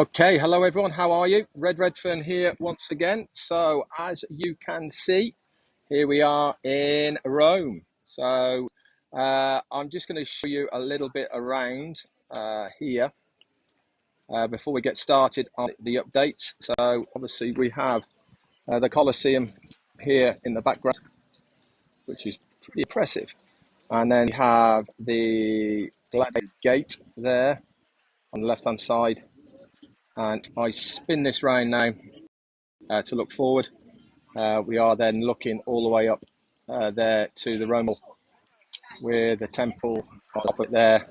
Okay, hello everyone, how are you? Redfern here once again. So as you can see, here we are in Rome. So I'm just going to show you a little bit around here before we get started on the updates. So obviously we have the Colosseum here in the background, which is pretty impressive. And then you have the Gladiators Gate there on the left-hand side. And I spin this round now to look forward. We are then looking all the way up there to the Roma with the temple up there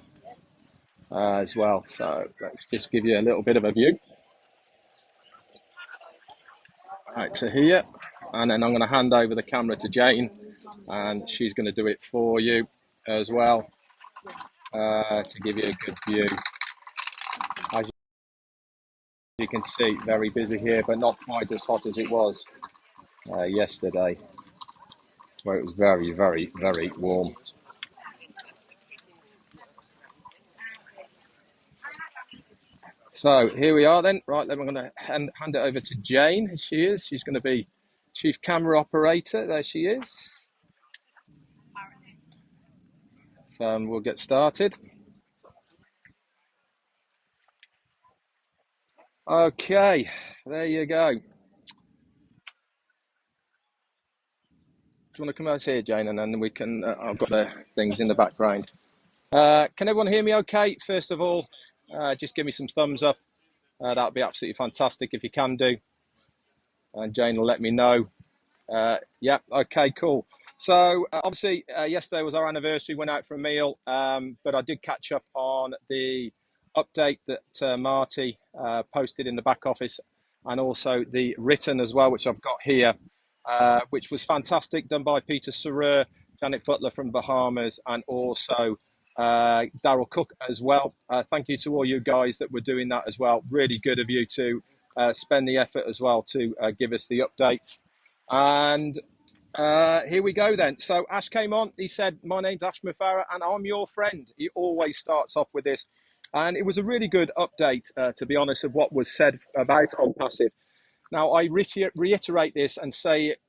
as well. So let's just give you a little bit of a view. Right to here, and then I'm going to hand over the camera to Jane, and she's going to do it for you as well to give you a good view. As you can see, very busy here, but not quite as hot as it was yesterday, where it was very, very, very warm. So here we are then. Right, then we're going to hand it over to Jane. Here she is. She's going to be chief camera operator. There she is. So we'll get started. Okay, there you go. Do you want to come out here, Jane, and then we can, I've got the things in the background. Can everyone hear me okay? First of all, just give me some thumbs up. That would be absolutely fantastic if you can do. And Jane will let me know. Yeah, okay, cool. So obviously yesterday was our anniversary, went out for a meal, but I did catch up on the update that Marty posted in the back office, and also the written as well, which I've got here, which was fantastic, done by Peter Sarer, Janet Butler from Bahamas, and also Daryl Cook as well. Thank you to all you guys that were doing that as well. Really good of you to spend the effort as well to give us the updates. And here we go then. So Ash came on. He said, "My name's Ash Mufara and I'm your friend." He always starts off with this. And it was a really good update, to be honest, of what was said about On Passive. Now, I reiterate this and say it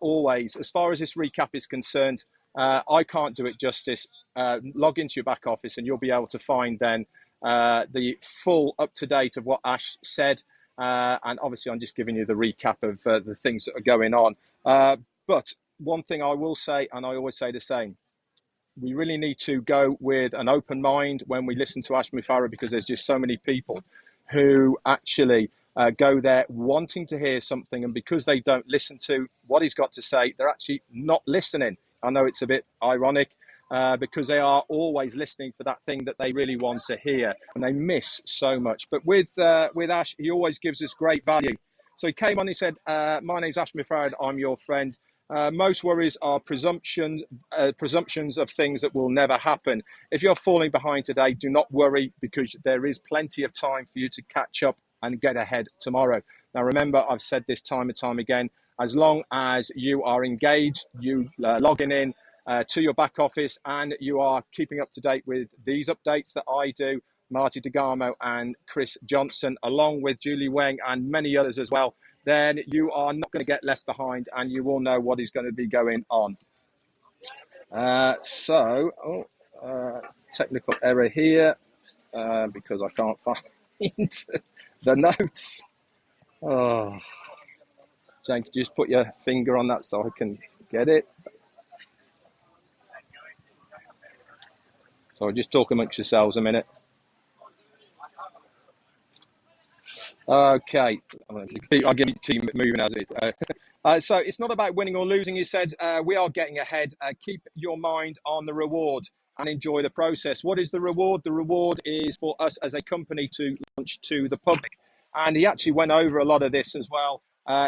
always. As far as this recap is concerned, I can't do it justice. Log into your back office and you'll be able to find then the full up-to-date of what Ash said. And obviously, I'm just giving you the recap of the things that are going on. But one thing I will say, and I always say the same, we really need to go with an open mind when we listen to Ash Mufara, because there's just so many people who actually go there wanting to hear something, and because they don't listen to what he's got to say, they're actually not listening. I know it's a bit ironic because they are always listening for that thing that they really want to hear, and they miss so much. But with Ash, he always gives us great value. So he came on, he said, "My name's Ash Mufara, I'm your friend. Most worries are presumptions of things that will never happen. If you're falling behind today, do not worry, because there is plenty of time for you to catch up and get ahead tomorrow." Now, remember, I've said this time and time again, as long as you are engaged, you logging in to your back office, and you are keeping up to date with these updates that I do, Marty DeGarmo and Chris Johnson, along with Julie Weng and many others as well, then you are not going to get left behind, and you will know what is going to be going on. Technical error here because I can't find the notes. Oh, Jane, could you just put your finger on that so I can get it? So just talk amongst yourselves a minute. Okay, I'll give you team moving as it is. So it's not about winning or losing. You said we are getting ahead. Keep your mind on the reward and enjoy the process. What is the reward? The reward is for us as a company to launch to the public. And he actually went over a lot of this as well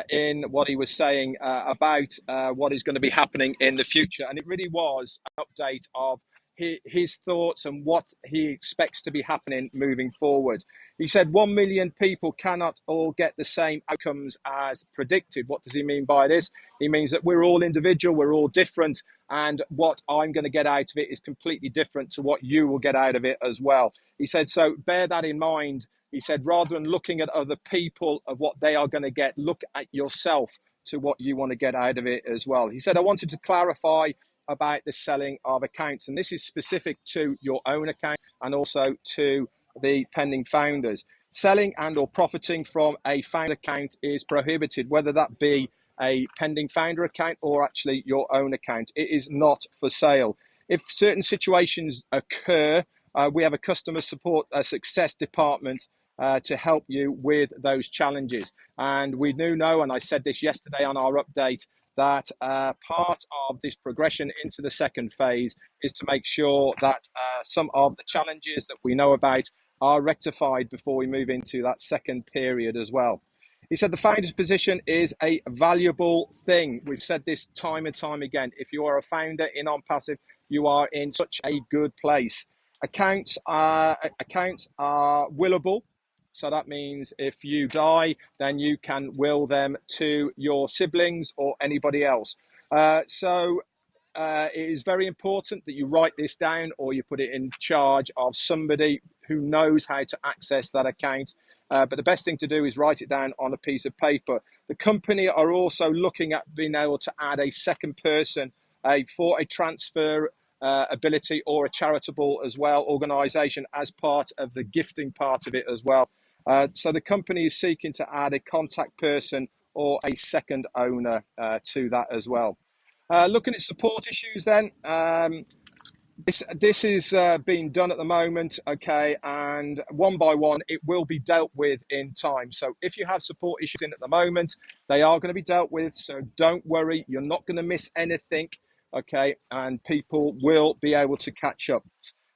in what he was saying about what is going to be happening in the future. And it really was an update of his thoughts and what he expects to be happening moving forward. He said 1 million people cannot all get the same outcomes as predicted. What does he mean by this? He means that we're all individual, we're all different, and what I'm going to get out of it is completely different to what you will get out of it as well. He said, so bear that in mind. He said, rather than looking at other people of what they are going to get, look at yourself to what you want to get out of it as well. He said, I wanted to clarify about the selling of accounts, and this is specific to your own account and also to the pending founders. Selling and or profiting from a founder account is prohibited, whether that be a pending founder account or actually your own account. It is not for sale. If certain situations occur, we have a customer support success department to help you with those challenges. And we do know, and I said this yesterday on our update, that part of this progression into the second phase is to make sure that some of the challenges that we know about are rectified before we move into that second period as well. He said the founder's position is a valuable thing. We've said this time and time again. If you are a founder in OnPassive, you are in such a good place. Accounts are willable. So that means if you die, then you can will them to your siblings or anybody else. It is very important that you write this down or you put it in charge of somebody who knows how to access that account. But the best thing to do is write it down on a piece of paper. The company are also looking at being able to add a second person for a transfer ability or a charitable as well organisation as part of the gifting part of it as well. So the company is seeking to add a contact person or a second owner to that as well. Looking at support issues then, this is being done at the moment, okay, and one by one it will be dealt with in time. So if you have support issues in at the moment, they are going to be dealt with, so don't worry, you're not going to miss anything, okay, and people will be able to catch up.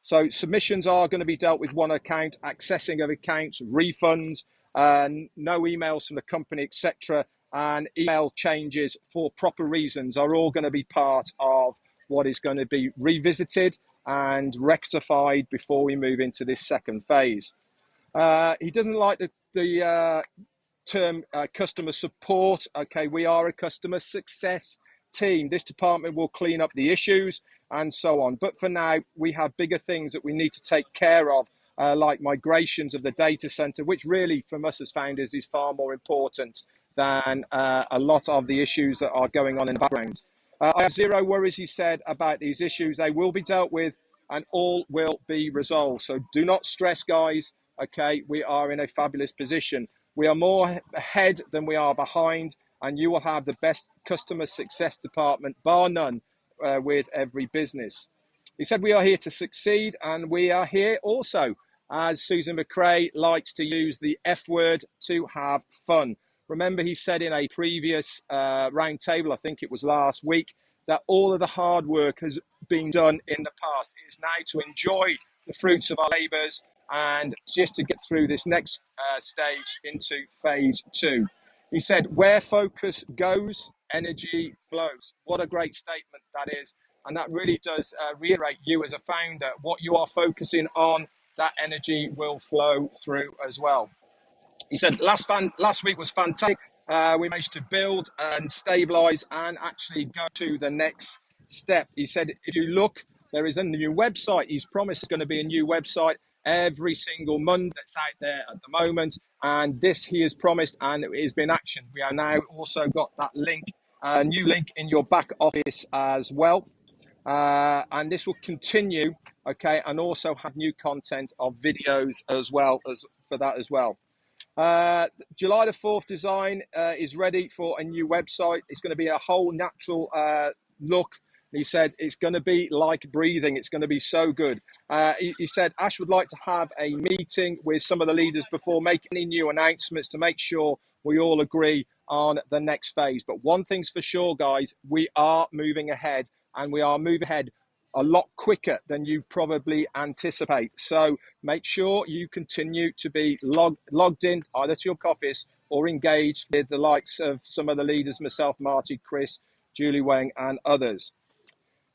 So submissions are going to be dealt with one account, accessing of accounts, refunds, no emails from the company, etc., and email changes for proper reasons are all going to be part of what is going to be revisited and rectified before we move into this second phase. He doesn't like the term customer support. Okay, we are a customer success team. This department will clean up the issues and so on. But for now, we have bigger things that we need to take care of, like migrations of the data center, which really, from us as founders, is far more important than a lot of the issues that are going on in the background. I have zero worries, he said, about these issues. They will be dealt with and all will be resolved. So do not stress, guys. Okay, we are in a fabulous position. We are more ahead than we are behind, and you will have the best customer success department, bar none, with every business. He said we are here to succeed, and we are here also, as Susan McRae likes to use the F word, to have fun. Remember, he said in a previous round table, I think it was last week, that all of the hard work has been done in the past. It is now to enjoy the fruits of our labours and just to get through this next stage into phase 2. He said, where focus goes, energy flows. What a great statement that is. And that really does reiterate you as a founder. What you are focusing on, that energy will flow through as well. He said last week was fantastic. We managed to build and stabilize and actually go to the next step. He said, if you look, there is a new website. He's promised there's going to be a new website every single month that's out there at the moment. And this he has promised, and it has been actioned. We are now also got that link, new link in your back office as well. And this will continue, okay, and also have new content of videos as well as for that as well. July the 4th design is ready for a new website. It's going to be a whole natural look. He said it's going to be like breathing. It's going to be so good. He said Ash would like to have a meeting with some of the leaders before making any new announcements to make sure we all agree on the next phase. But one thing's for sure, guys, we are moving ahead, and we are moving ahead a lot quicker than you probably anticipate. So make sure you continue to be logged in either to your office or engaged with the likes of some of the leaders, myself, Marty, Chris, Julie Wang, and others.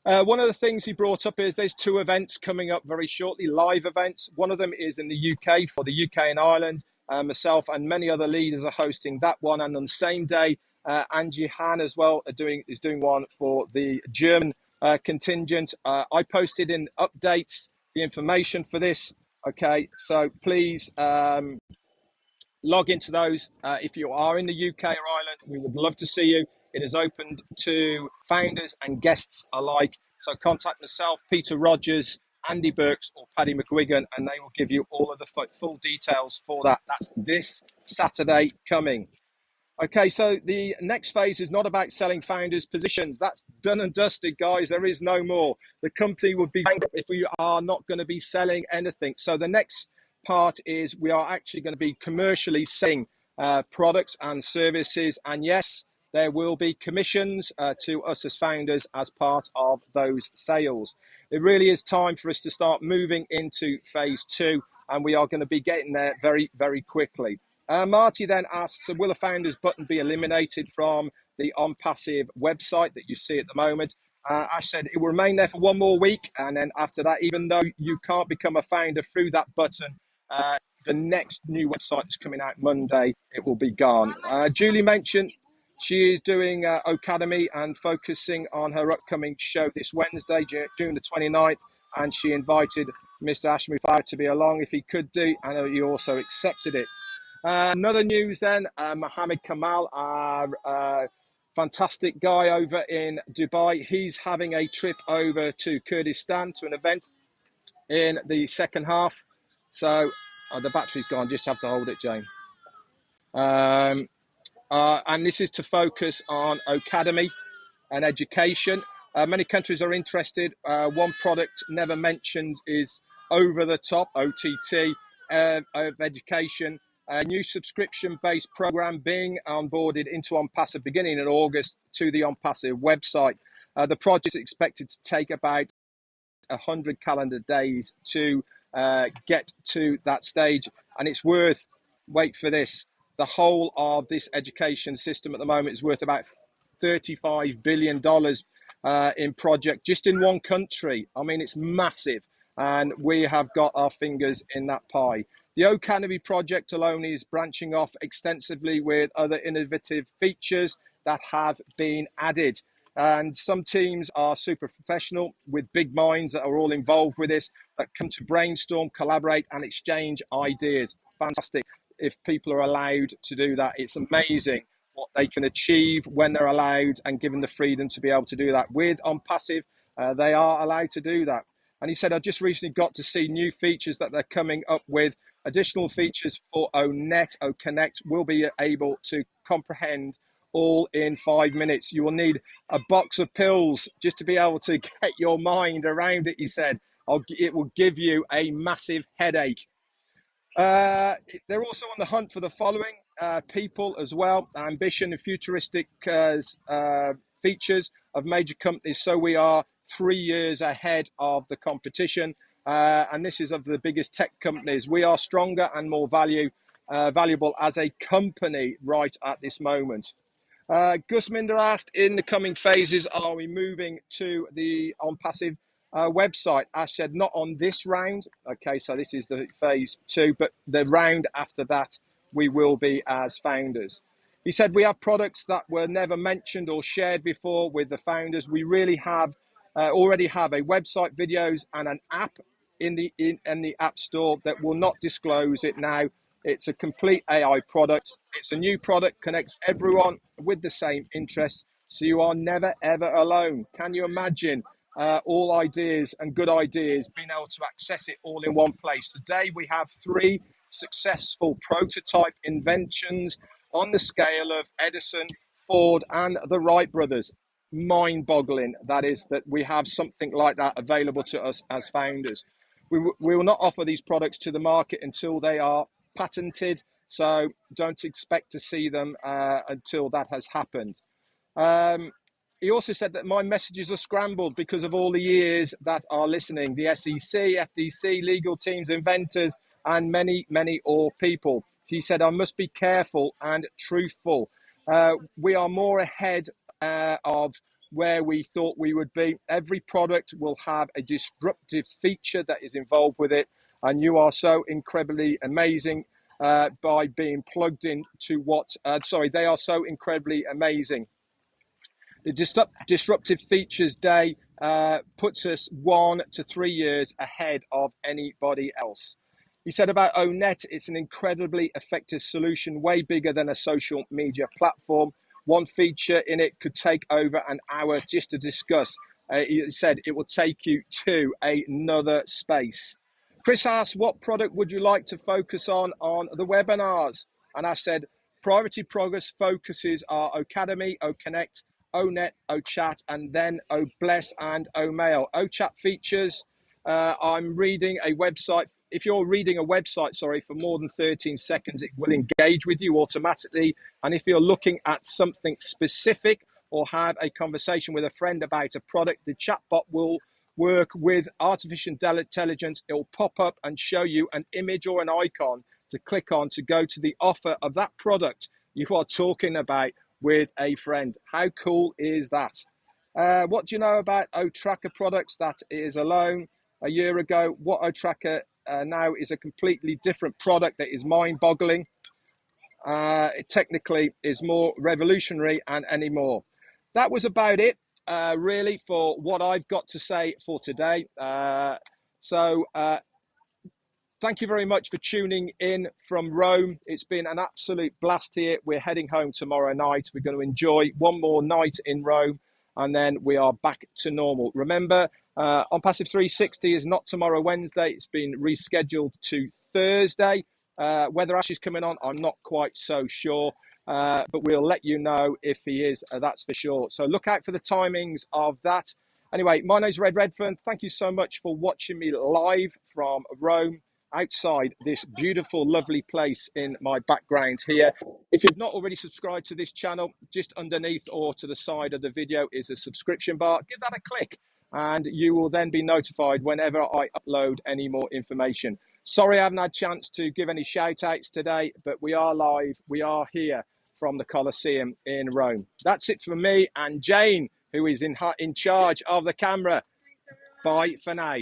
One of the things he brought up is there's 2 events coming up very shortly, live events. One of them is in the UK for the UK and Ireland. Myself and many other leaders are hosting that one. And on the same day, Angie Han as well is doing one for the German contingent. I posted in updates the information for this Okay, so please log into those. If you are in the UK or Ireland, we would love to see you. It is open to founders and guests alike. So contact myself, Peter Rogers, Andy Burks, or Paddy McGuigan, and they will give you all of the full details for that. That's this Saturday coming. Okay, so the next phase is not about selling founders positions. That's done and dusted, guys. There is no more. The company would be bankrupt if we are not going to be selling anything. So the next part is we are actually going to be commercially selling products and services. And yes, there will be commissions to us as founders as part of those sales. It really is time for us to start moving into phase 2, and we are going to be getting there very, very quickly. Marty then asks, will the founders button be eliminated from the OnPassive website that you see at the moment? Ash said it will remain there for one more week, and then after that, even though you can't become a founder through that button, the next new website that's coming out Monday, it will be gone. Julie mentioned she is doing Academy and focusing on her upcoming show this Wednesday, June the 29th, and she invited Mr. Ashmufar to be along if he could do, and he also accepted it. Another news then, Mohammed Kamal, our fantastic guy over in Dubai, he's having a trip over to Kurdistan to an event in the second half. So the battery's gone, just have to hold it, Jane. And this is to focus on Academy and education. Many countries are interested. One product never mentioned is Over the Top, OTT, of education. A new subscription-based program being onboarded into OnPassive beginning in August to the OnPassive website. The project is expected to take about 100 calendar days to get to that stage, and it's worth, wait for this, the whole of this education system at the moment is worth about $35 billion in project just in one country. I mean, it's massive, and we have got our fingers in that pie. The Academy project alone is branching off extensively with other innovative features that have been added. And some teams are super professional with big minds that are all involved with this, that come to brainstorm, collaborate, and exchange ideas. Fantastic. If people are allowed to do that, it's amazing what they can achieve when they're allowed and given the freedom to be able to do that. With OnPassive, they are allowed to do that. And he said, I just recently got to see new features that they're coming up with. Additional features for ONet, OConnect will be able to comprehend all in 5 minutes. You will need a box of pills just to be able to get your mind around it, he said. It will give you a massive headache. They're also on the hunt for the following people as well: ambition and futuristic features of major companies. So we are 3 years ahead of the competition, and this is of the biggest tech companies. We are stronger and more valuable as a company right at this moment. Gus Minder asked, in the coming phases, are we moving to the OnPassive website? Ash said, not on this round. Okay, so this is the phase 2, but the round after that, we will be as founders. He said, we have products that were never mentioned or shared before with the founders. We really have already have a website, videos, and an app in the App Store that will not disclose it now. It's a complete AI product. It's a new product, connects everyone with the same interests, so you are never, ever alone. Can you imagine all ideas and good ideas being able to access it all in one place? Today, we have 3 successful prototype inventions on the scale of Edison, Ford, and the Wright brothers. Mind-boggling, that is, that we have something like that available to us as founders. We will not offer these products to the market until they are patented, so don't expect to see them until that has happened. He also said that my messages are scrambled because of all the ears that are listening: the SEC, FDC, legal teams, inventors, and many, many more people. He said, I must be careful and truthful. We are more ahead of where we thought we would be. Every product will have a disruptive feature that is involved with it, and you are so incredibly amazing by being plugged into they are so incredibly amazing. The disruptive features day puts us 1 to 3 years ahead of anybody else. He said about Onet, it's an incredibly effective solution, way bigger than a social media platform. One feature in it could take over an hour just to discuss. He said it will take you to another space. Chris asked, what product would you like to focus on the webinars? And I said, priority progress focuses are Ocademy, Oconnect, Onet, Ochat, and then Obless and Omail. Ochat features, I'm reading a website. If you're reading a website, for more than 13 seconds, it will engage with you automatically. And if you're looking at something specific or have a conversation with a friend about a product, the chatbot will work with artificial intelligence. It will pop up and show you an image or an icon to click on to go to the offer of that product you are talking about with a friend. How cool is that? What do you know about O-Tracker products? That is alone. A year ago, what O-Tracker now is a completely different product that is mind-boggling. It technically is more revolutionary and anymore. That was about it, really, for what I've got to say for today. Thank you very much for tuning in from Rome. It's been an absolute blast here. We're heading home tomorrow night. We're going to enjoy one more night in Rome, and then we are back to normal. Remember, On Passive 360 is not tomorrow, Wednesday. It's been rescheduled to Thursday. Whether Ash is coming on, I'm not quite so sure, but we'll let you know if he is, that's for sure. So look out for the timings of that. Anyway, my name's Red Redfern. Thank you so much for watching me live from Rome, outside this beautiful, lovely place in my background here. If you've not already subscribed to this channel, just underneath or to the side of the video is a subscription bar. Give that a click and you will then be notified whenever I upload any more information. Sorry I haven't had a chance to give any shout outs today, but we are live. We are here from the Colosseum in Rome. That's it for me and Jane, who is in charge of the camera. Bye for now.